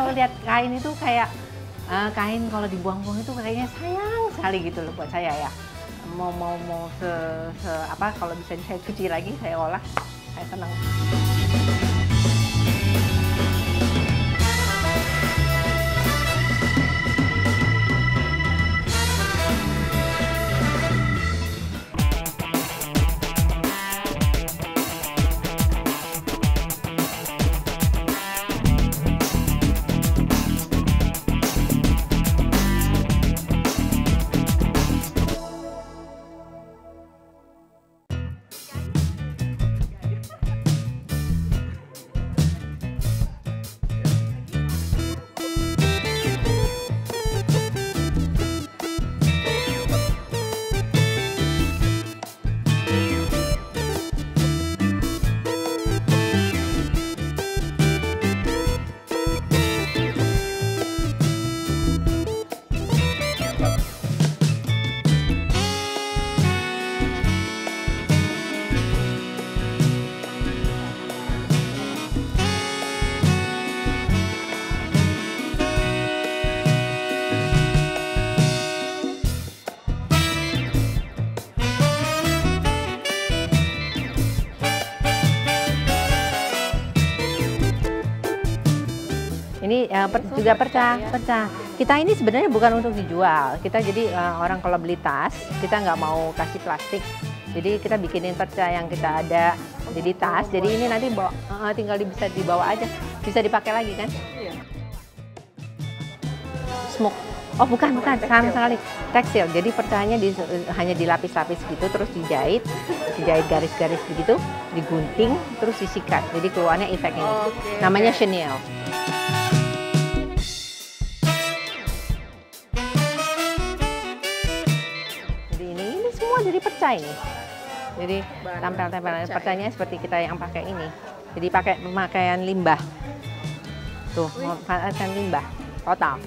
kalau lihat kain itu kayak kain kalau dibuang-buang itu kayaknya sayang sekali gitu loh buat saya ya. Mau apa kalau bisa saya cuci lagi, saya olah, saya senang. Ini juga pecah. Kita ini sebenarnya bukan untuk dijual. Kita jadi orang kalau beli tas, kita nggak mau kasih plastik. Jadi kita bikinin pecah yang kita ada. Jadi tas. Jadi ini nanti tinggal bisa dibawa aja, bisa dipakai lagi kan? Iya. Smoke. Oh bukan, sama sekali. Tekstil. Jadi pecahnya hanya dilapis-lapis gitu, terus dijahit garis-garis begitu, digunting, terus disikat. Jadi keluarnya efek ini. Namanya chenille. Dari perca ini, jadi tempel-tempel percanya seperti kita yang pakai ini. Jadi pakai pemakaian limbah, tuh pemakaian limbah total.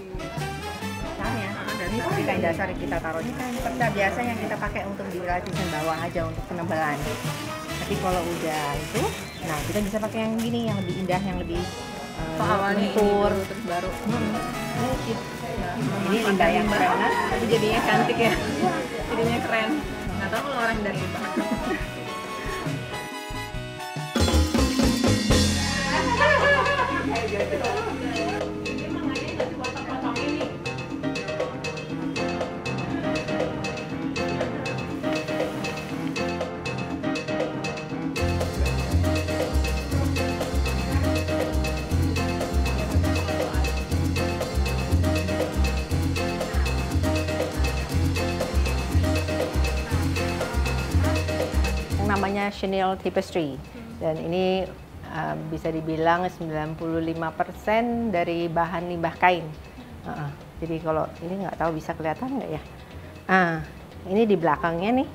Misalnya, ini kain dasar kita taruh ini kan perca biasa yang kita pakai untuk di lapisan bawah aja untuk penebalan. Tapi kalau udah itu, nah kita bisa pakai yang gini, yang lebih indah, yang lebih lentur, terus baru. Ini limbah yang keren, tapi jadinya cantik ya, jadinya keren. Nggak tahu kalau orang dari limbah. Namanya chenille tapestry, dan ini bisa dibilang 95% dari bahan limbah kain. Jadi kalau ini nggak tahu bisa kelihatan nggak ya? Ini di belakangnya nih,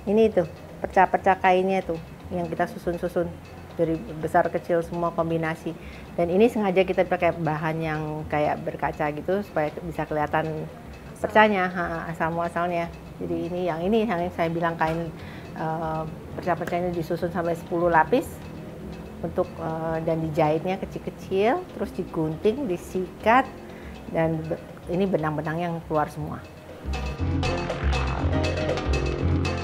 ini tuh pecah-pecah kainnya tuh yang kita susun-susun dari besar kecil semua kombinasi. Dan ini sengaja kita pakai bahan yang kayak berkaca gitu supaya bisa kelihatan pecahnya, asal muasalnya. Jadi ini yang saya bilang kain pecah-pecahnya disusun sampai 10 lapis untuk dan dijahitnya kecil-kecil, terus digunting, disikat, dan ini benang-benang yang keluar semua.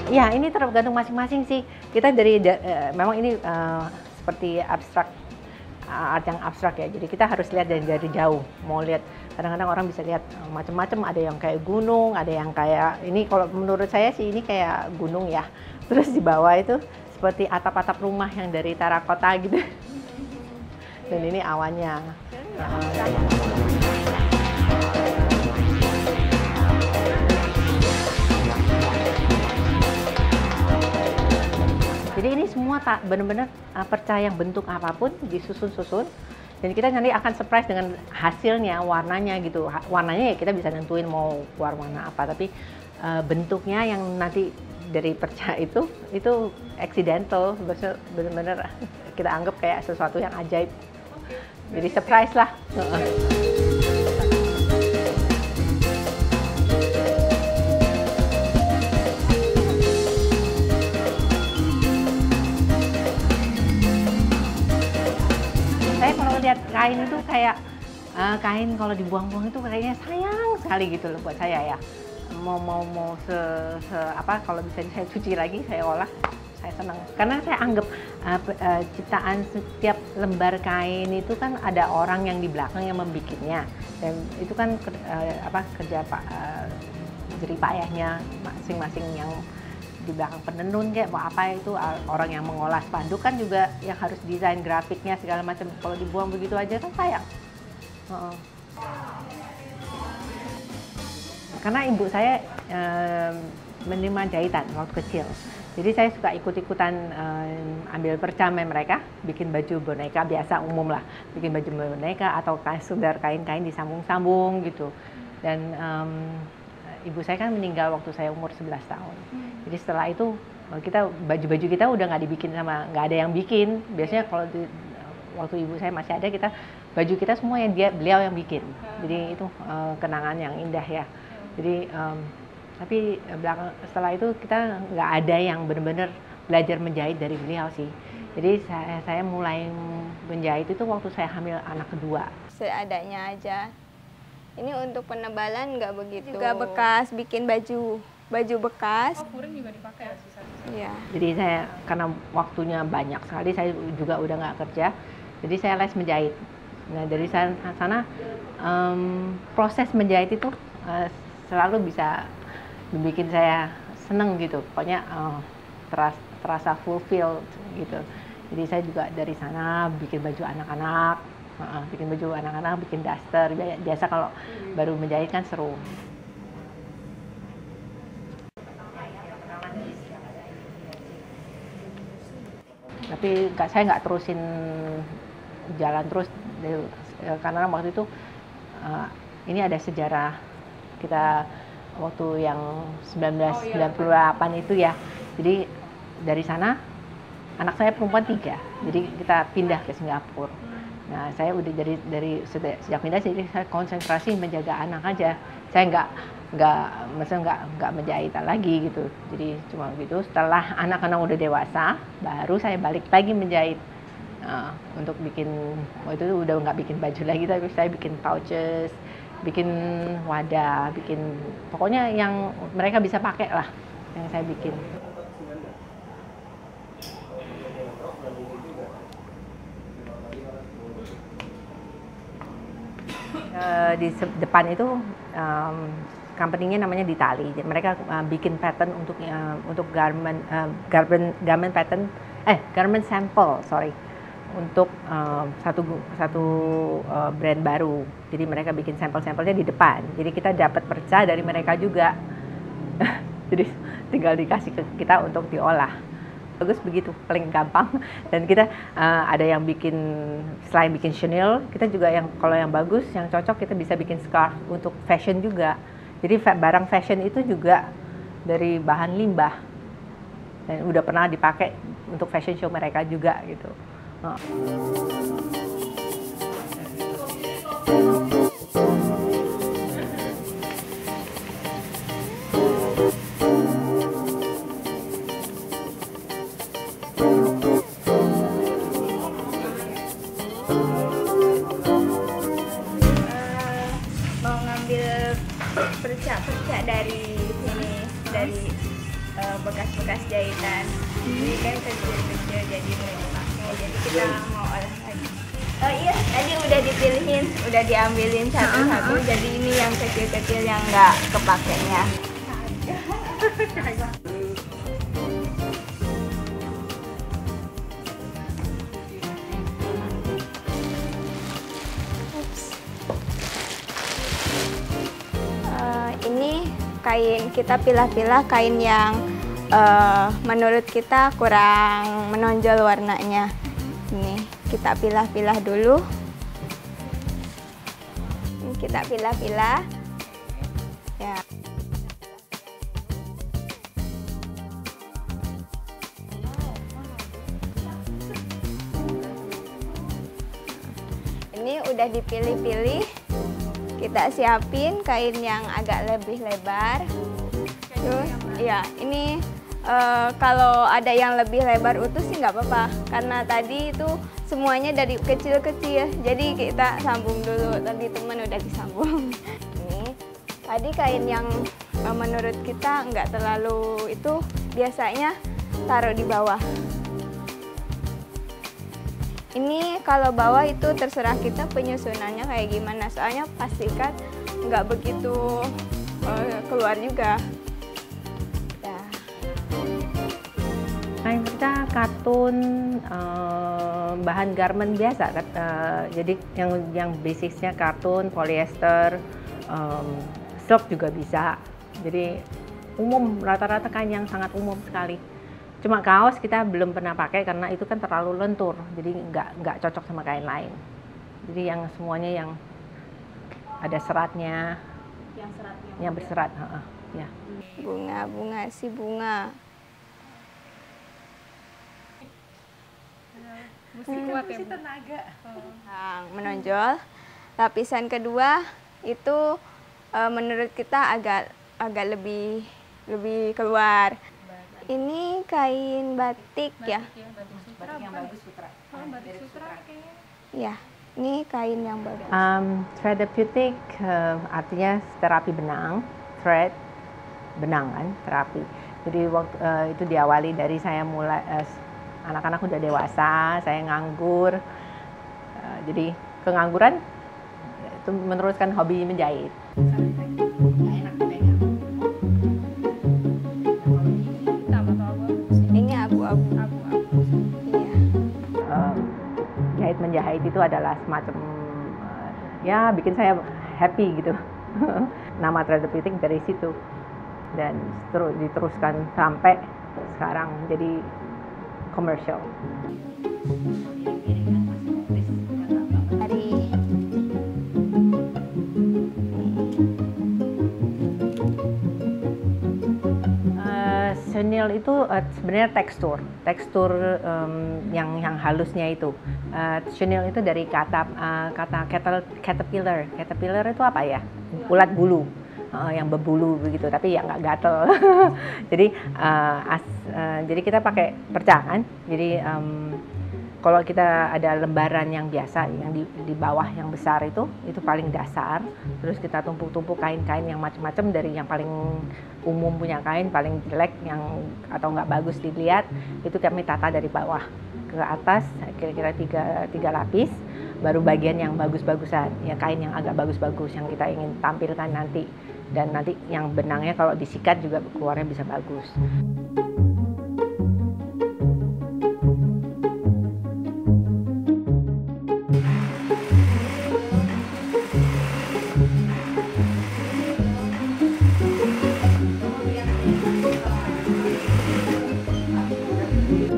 Ya, ini tergantung masing-masing sih. Kita memang ini seperti abstrak, art yang abstrak ya. Jadi kita harus lihat dari jauh. Mau lihat, kadang-kadang orang bisa lihat macam-macam. Ada yang kayak gunung, ada yang kayak ini. Kalau menurut saya sih ini kayak gunung ya. Terus di bawah itu seperti atap-atap rumah yang dari terakota gitu. Dan ini awannya. Jadi ini semua benar-benar perca yang bentuk apapun disusun-susun, dan kita nanti akan surprise dengan hasilnya, warnanya gitu. Warnanya ya kita bisa nentuin mau warna apa, tapi bentuknya yang nanti dari perca itu accidental, benar-benar kita anggap kayak sesuatu yang ajaib. Jadi surprise lah. Saya kalau lihat kain kain itu kayak kain kalau dibuang-buang itu kayaknya sayang sekali gitu loh buat saya ya. Mau apa kalau bisa saya cuci lagi, saya olah, saya senang. Karena saya anggap ciptaan setiap lembar kain itu kan ada orang yang di belakang yang membikinnya, dan itu kan kerja jerih payahnya masing-masing yang di belakang penenun kayak mau apa itu orang yang mengolah spanduk kan juga yang harus desain grafiknya segala macam. Kalau dibuang begitu aja kan sayang. Karena ibu saya menerima jahitan waktu kecil, jadi saya suka ikut-ikutan ambil percamai mereka, bikin baju boneka biasa umum lah, bikin baju boneka atau sekedar kain-kain disambung-sambung gitu. Dan ibu saya kan meninggal waktu saya umur 11 tahun. Jadi setelah itu baju-baju kita udah nggak ada yang bikin. Biasanya kalau waktu ibu saya masih ada, baju kita semua yang beliau yang bikin. Jadi itu kenangan yang indah ya. Jadi tapi setelah itu kita nggak ada yang benar-benar belajar menjahit dari beliau sih. Jadi saya mulai menjahit itu waktu saya hamil anak kedua. Seadanya aja. Ini untuk penebalan nggak begitu. Juga bekas bikin baju bekas. Furing juga dipakai ya sisa-sisa. Iya. Jadi saya karena waktunya banyak sekali, saya juga udah nggak kerja, jadi saya les menjahit. Nah dari sana proses menjahit itu selalu bisa bikin saya seneng gitu. Pokoknya terasa fulfilled gitu. Jadi saya juga dari sana bikin baju anak-anak, bikin daster. Biasa kalau baru menjahit kan seru. Tapi saya nggak terusin jalan terus karena waktu itu ini ada sejarah kita waktu yang 1998 itu ya. Jadi dari sana anak saya perempuan 3, jadi kita pindah ke Singapura. Nah saya udah dari sejak pindah, jadi saya konsentrasi menjaga anak aja. Saya nggak menjahitan lagi gitu. Jadi cuma gitu. Setelah anak-anak udah dewasa, baru saya balik lagi menjahit. Untuk bikin, waktu itu udah nggak bikin baju lagi, tapi saya bikin pouches, bikin wadah, pokoknya yang mereka bisa pakai lah, yang saya bikin. Di depan itu company-nya namanya Ditali. Mereka bikin pattern untuk garment pattern, garment sample, untuk satu brand baru. Jadi mereka bikin sampel-sampelnya di depan. Jadi kita dapat perca dari mereka juga. Jadi tinggal dikasih ke kita untuk diolah. Bagus begitu, paling gampang. Dan kita ada yang bikin, selain bikin chenille, kita juga kalau yang bagus, yang cocok, kita bisa bikin scarf untuk fashion juga. Jadi barang fashion itu juga dari bahan limbah dan udah pernah dipakai untuk fashion show mereka juga gitu. Mau ngambil perca-perca dari sini, dari bekas-bekas jahitan. Ini kan kecil-kecil, jadi mau dipakai. Jadi kita mau olah lagi. Oh iya, tadi udah dipilihin, udah diambilin satu-satu. Jadi ini yang kecil-kecil yang nggak kepakainya. Ini kain, kita pilah-pilah kain yang menurut kita kurang menonjol warnanya. Ini kita pilah-pilah dulu. Ini kita pilah-pilah. Ya. Ini udah dipilih-pilih. Kita siapin kain yang agak lebih lebar. Terus, ya ini Kalau ada yang lebih lebar utuh sih nggak apa-apa, karena tadi itu semuanya dari kecil-kecil, jadi kita sambung dulu. Tadi teman udah disambung. Ini tadi kain yang menurut kita nggak terlalu itu, biasanya taruh di bawah. Ini kalau bawah itu terserah kita penyusunannya kayak gimana, soalnya pastikan nggak begitu keluar juga. Kain kita katun, bahan garment biasa, jadi yang basicnya katun, polyester, silk juga bisa. Jadi umum, rata-rata kain yang sangat umum sekali. Cuma kaos kita belum pernah pakai karena itu kan terlalu lentur, jadi nggak cocok sama kain lain. Jadi yang semuanya yang ada seratnya, yang berserat, ya. Bunga si bunga. Mesti kuat ya, tenaga. Yang menonjol. Lapisan kedua itu menurut kita agak lebih keluar. Ini kain batik ya. Batik yang bagus sutra. Batik sutra kayaknya. Ya, ini kain yang bagus. Therapeutic artinya terapi benang, thread benang kan, terapi. Jadi waktu itu diawali dari saya mulai anak-anak udah dewasa, saya nganggur, jadi kengangguran itu meneruskan hobi menjahit. Ini abu-abu. Iya. Menjahit itu adalah semacam ya bikin saya happy gitu. Nama therapeutic dari situ dan diteruskan sampai sekarang jadi komersial. Chenille itu sebenarnya tekstur yang halusnya itu. Chenille itu dari kata caterpillar. Caterpillar itu apa ya? Ulat bulu. Yang berbulu begitu, tapi ya nggak gatel. Jadi kita pakai perca kan. Jadi kalau kita ada lembaran yang biasa yang di bawah yang besar itu paling dasar. Terus kita tumpuk-tumpuk kain-kain yang macam-macam, dari yang paling umum punya kain paling jelek yang atau nggak bagus dilihat, itu kami tata dari bawah ke atas kira-kira tiga lapis. Baru bagian yang bagus-bagusan, ya kain yang agak bagus-bagus yang kita ingin tampilkan nanti. Dan nanti yang benangnya kalau disikat juga keluarnya bisa bagus.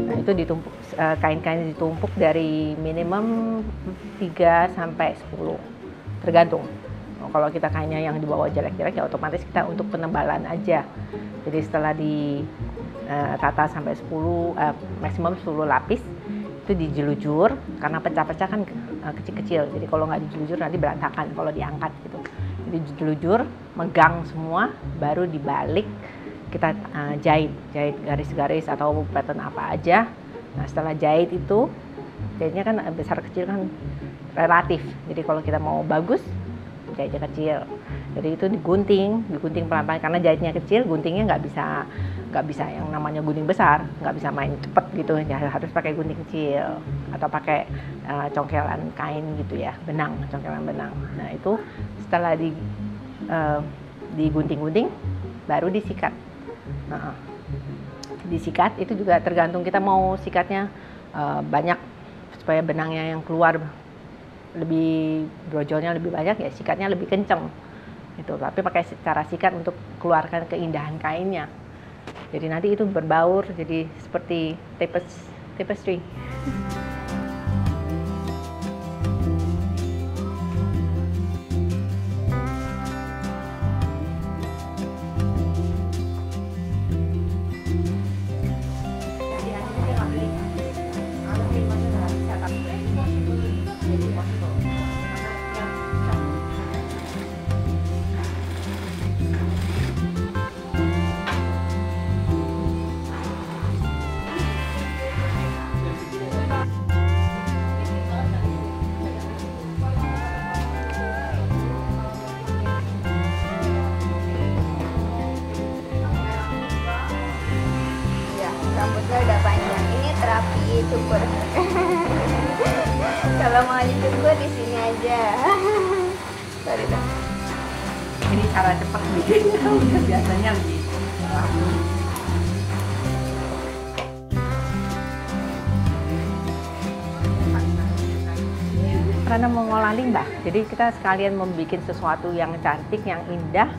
Nah, itu ditumpuk, kain-kain ditumpuk dari minimum 3 sampai 10, tergantung. Kalau kita kainnya yang dibawa jelek-jelek ya otomatis kita untuk penebalan aja. Jadi setelah ditata sampai 10 maksimum 10 lapis itu dijelujur, karena pecah-pecah kan kecil-kecil. Jadi kalau nggak dijelujur nanti berantakan kalau diangkat gitu. Jadi dijelujur, megang semua, baru dibalik kita jahit garis-garis atau pattern apa aja. Nah setelah jahit itu, jahitnya kan besar kecil kan relatif. Jadi kalau kita mau bagus, jahitnya kecil. Jadi itu digunting pelan-pelan, karena jahitnya kecil, guntingnya nggak bisa yang namanya gunting besar, nggak bisa main cepet gitu. Ya, harus pakai gunting kecil atau pakai congkelan kain gitu ya, congkelan benang. Nah itu setelah digunting-gunting, baru disikat. Disikat itu juga tergantung kita mau sikatnya banyak supaya benangnya yang keluar lebih brojolnya lebih banyak, ya sikatnya lebih kenceng itu. Tapi pakai cara sikat untuk keluarkan keindahan kainnya. Jadi nanti itu berbaur jadi seperti tapestry. syukur. Kalau mau dicukur di sini aja. Sorry dah. Ini cara cepat bikin. Biasanya lebih lama. Karena mengolah limbah, jadi kita sekalian membuat sesuatu yang cantik, yang indah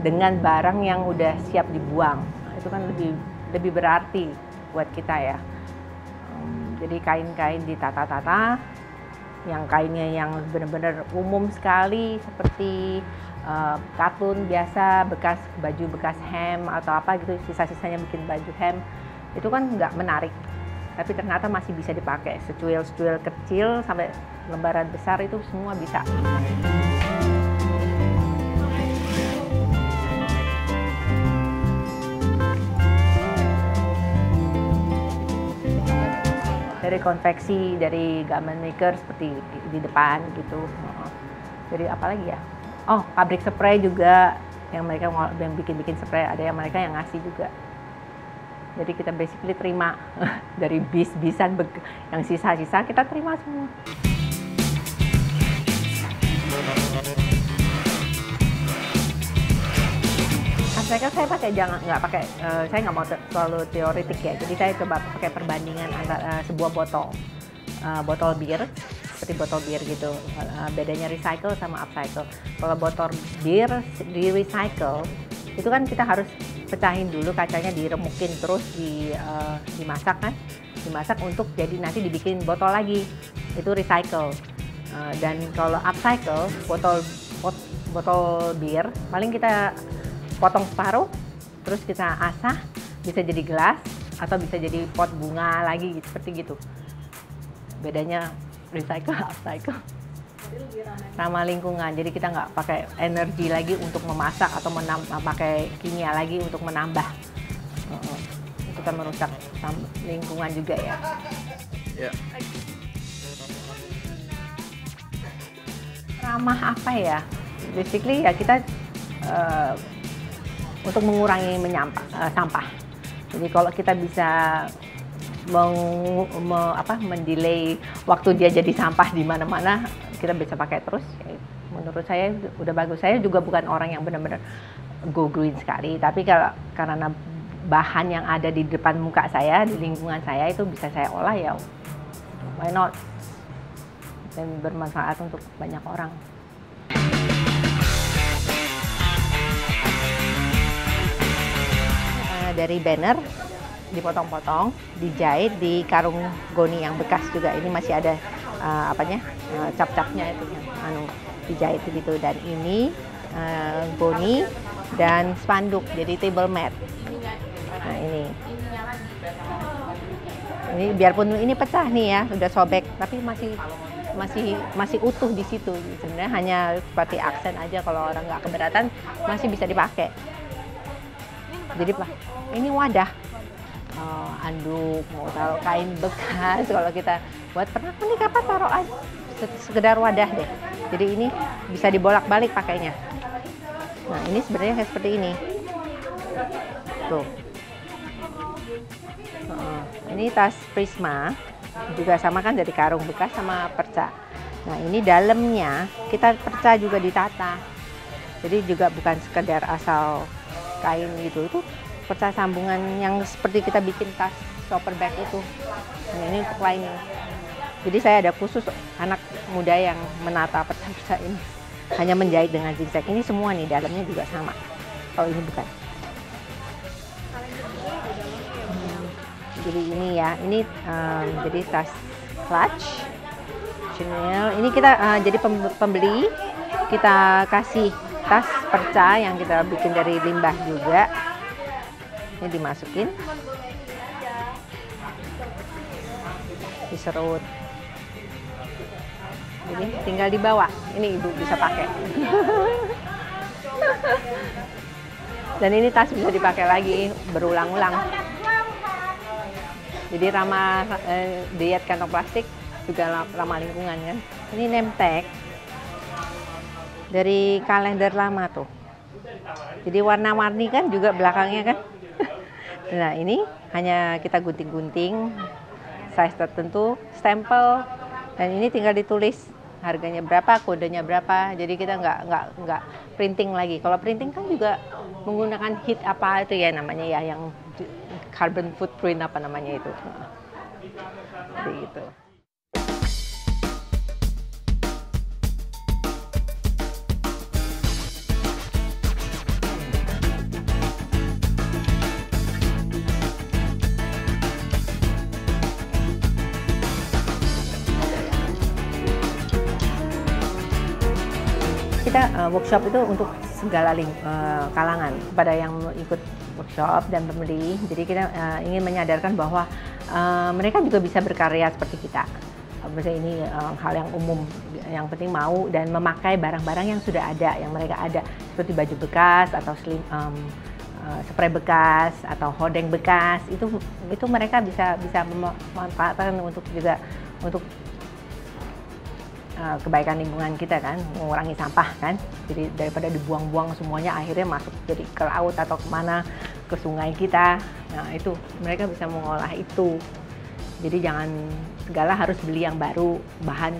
dengan barang yang udah siap dibuang. Itu kan lebih berarti buat kita ya. Jadi kain-kain ditata-tata, yang kainnya yang benar-benar umum sekali seperti katun biasa, bekas baju bekas hem atau apa gitu, sisa-sisanya bikin baju hem, itu kan nggak menarik. Tapi ternyata masih bisa dipakai, secuil-secuil kecil sampai lembaran besar itu semua bisa. Dari konveksi, dari garment maker seperti di depan gitu. Jadi apa lagi ya? Oh, pabrik spray juga, yang mereka yang bikin spray, ada yang mereka yang ngasih juga. Jadi kita basically terima dari bis-bisan yang sisa-sisa kita terima semua. Upcycle saya pakai nggak pakai, saya nggak mau terlalu teoretik ya. Jadi saya coba pakai perbandingan antara sebuah botol bir seperti botol bir gitu. Bedanya recycle sama upcycle. Kalau botol bir di recycle itu kan kita harus pecahin dulu kacanya, diremukin terus dimasak kan, dimasak untuk jadi nanti dibikin botol lagi, itu recycle. Dan kalau upcycle botol bir paling kita potong separuh terus kita asah, bisa jadi gelas atau bisa jadi pot bunga lagi gitu, seperti gitu. Bedanya recycle upcycle. Ramah lingkungan, jadi kita nggak pakai energi lagi untuk memasak atau pakai kimia lagi untuk menambah. Itu kan merusak lingkungan juga ya. Yeah. Ramah apa ya? Basically ya kita untuk mengurangi sampah. Jadi kalau kita bisa mendelay waktu dia jadi sampah di mana-mana, kita bisa pakai terus. Menurut saya udah bagus. Saya juga bukan orang yang benar-benar go green sekali, tapi karena bahan yang ada di depan muka saya, di lingkungan saya itu bisa saya olah, ya why not, dan bermanfaat untuk banyak orang. Dari banner dipotong-potong, dijahit di karung goni yang bekas juga. Ini masih ada cap-capnya itu yang dijahit begitu. Dan ini goni dan spanduk, jadi table mat. Nah ini biarpun ini pecah nih ya, udah sobek, tapi masih utuh di situ. Sebenarnya hanya seperti aksen aja, kalau orang nggak keberatan masih bisa dipakai. Jadi ini wadah, anduk, mau taruh kain bekas, kalau kita buat pernah nih kapan taruh aja, sekedar wadah deh. Jadi ini bisa dibolak-balik pakainya. Nah ini sebenarnya kayak seperti ini. Tuh. Ini tas Prisma, juga sama kan, dari karung bekas sama perca. Nah ini dalamnya kita perca juga ditata. Jadi juga bukan sekedar asal kain gitu, itu perca sambungan yang seperti kita bikin tas shopper bag itu. Nah, ini untuk lining. Jadi saya ada khusus anak muda yang menata perca-perca ini, hanya menjahit dengan zigzag. Ini semua nih dalamnya juga sama. Kalau ini bukan. Jadi ini ya, ini jadi tas clutch Chanel. Ini kita jadi pembeli, kita kasih tas perca yang kita bikin dari limbah juga. Ini dimasukin, diserut. Jadi tinggal dibawa. Ini ibu bisa pakai. Dan ini tas bisa dipakai lagi berulang-ulang. Jadi ramah diet kantong plastik, juga ramah lingkungan kan. Ini name tag dari kalender lama tuh. Jadi warna-warni kan juga belakangnya kan. Nah ini hanya kita gunting-gunting size tertentu, stempel, dan ini tinggal ditulis harganya berapa, kodenya berapa. Jadi kita nggak printing lagi. Kalau printing kan juga menggunakan heat apa itu ya namanya ya, yang carbon footprint apa namanya itu. Jadi gitu. Kita workshop itu untuk segala kalangan, kepada yang ikut workshop dan pembeli. Jadi kita ingin menyadarkan bahwa mereka juga bisa berkarya seperti kita. Misalnya ini hal yang umum, yang penting mau dan memakai barang-barang yang sudah ada, yang mereka ada, seperti baju bekas atau spray bekas atau hordeng bekas. Itu mereka bisa memanfaatkan untuk juga untuk kebaikan lingkungan kita kan, mengurangi sampah kan. Jadi daripada dibuang-buang semuanya akhirnya masuk jadi ke laut atau kemana, ke sungai kita. Nah itu mereka bisa mengolah itu. Jadi jangan segala harus beli yang baru,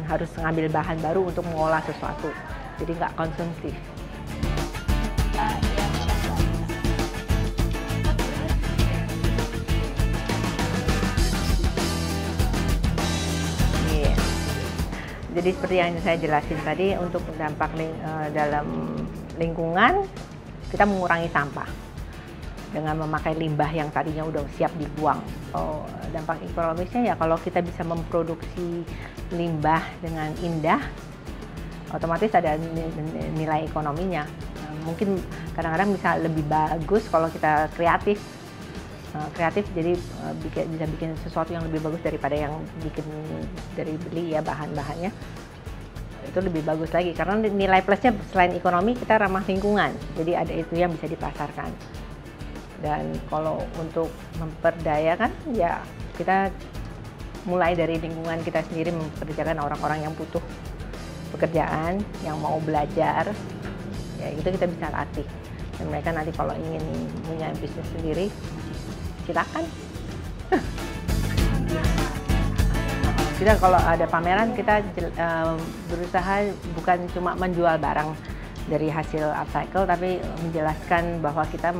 harus ngambil bahan baru untuk mengolah sesuatu. Jadi nggak konsumtif. Jadi seperti yang saya jelasin tadi, untuk dampak dalam lingkungan, kita mengurangi sampah dengan memakai limbah yang tadinya udah siap dibuang. Dampak ekonomisnya ya kalau kita bisa memproduksi limbah dengan indah, otomatis ada nilai ekonominya. Dari kadang-kadang bisa lebih bagus kalau kita kreatif. Jadi bisa bikin sesuatu yang lebih bagus daripada yang bikin dari beli ya, bahan-bahannya itu lebih bagus lagi karena nilai plusnya selain ekonomi kita ramah lingkungan, jadi ada itu yang bisa dipasarkan. Dan kalau untuk memperdayakan ya kita mulai dari lingkungan kita sendiri, mempekerjakan orang-orang yang butuh pekerjaan, yang mau belajar, ya itu kita bisa latih. Dan mereka nanti kalau ingin punya bisnis sendiri, silakan. Kita kalau ada pameran kita berusaha bukan cuma menjual barang dari hasil upcycle, tapi menjelaskan bahwa kita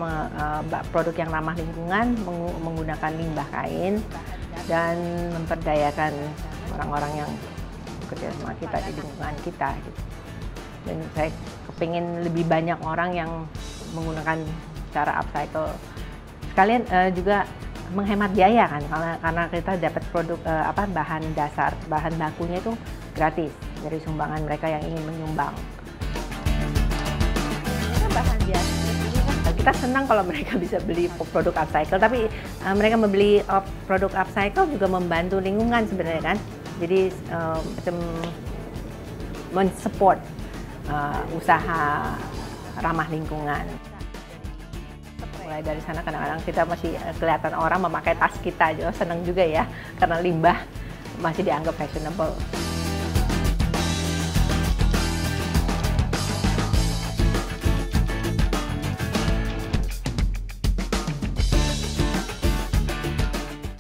produk yang ramah lingkungan, menggunakan limbah kain, dan memperdayakan orang-orang yang bekerja sama kita di lingkungan kita. Gitu. Dan saya kepingin lebih banyak orang yang menggunakan cara upcycle. Sekalian juga menghemat biaya kan, karena kita dapat produk bahan dasar, bahan bakunya itu gratis dari sumbangan mereka yang ingin menyumbang. Bahan biasa. Kita senang kalau mereka bisa beli produk upcycle, tapi mereka membeli produk upcycle juga membantu lingkungan sebenarnya kan. Jadi macam men-support usaha ramah lingkungan. Mulai dari sana kadang-kadang kita masih kelihatan orang memakai tas kita, senang juga ya, karena limbah masih dianggap fashionable.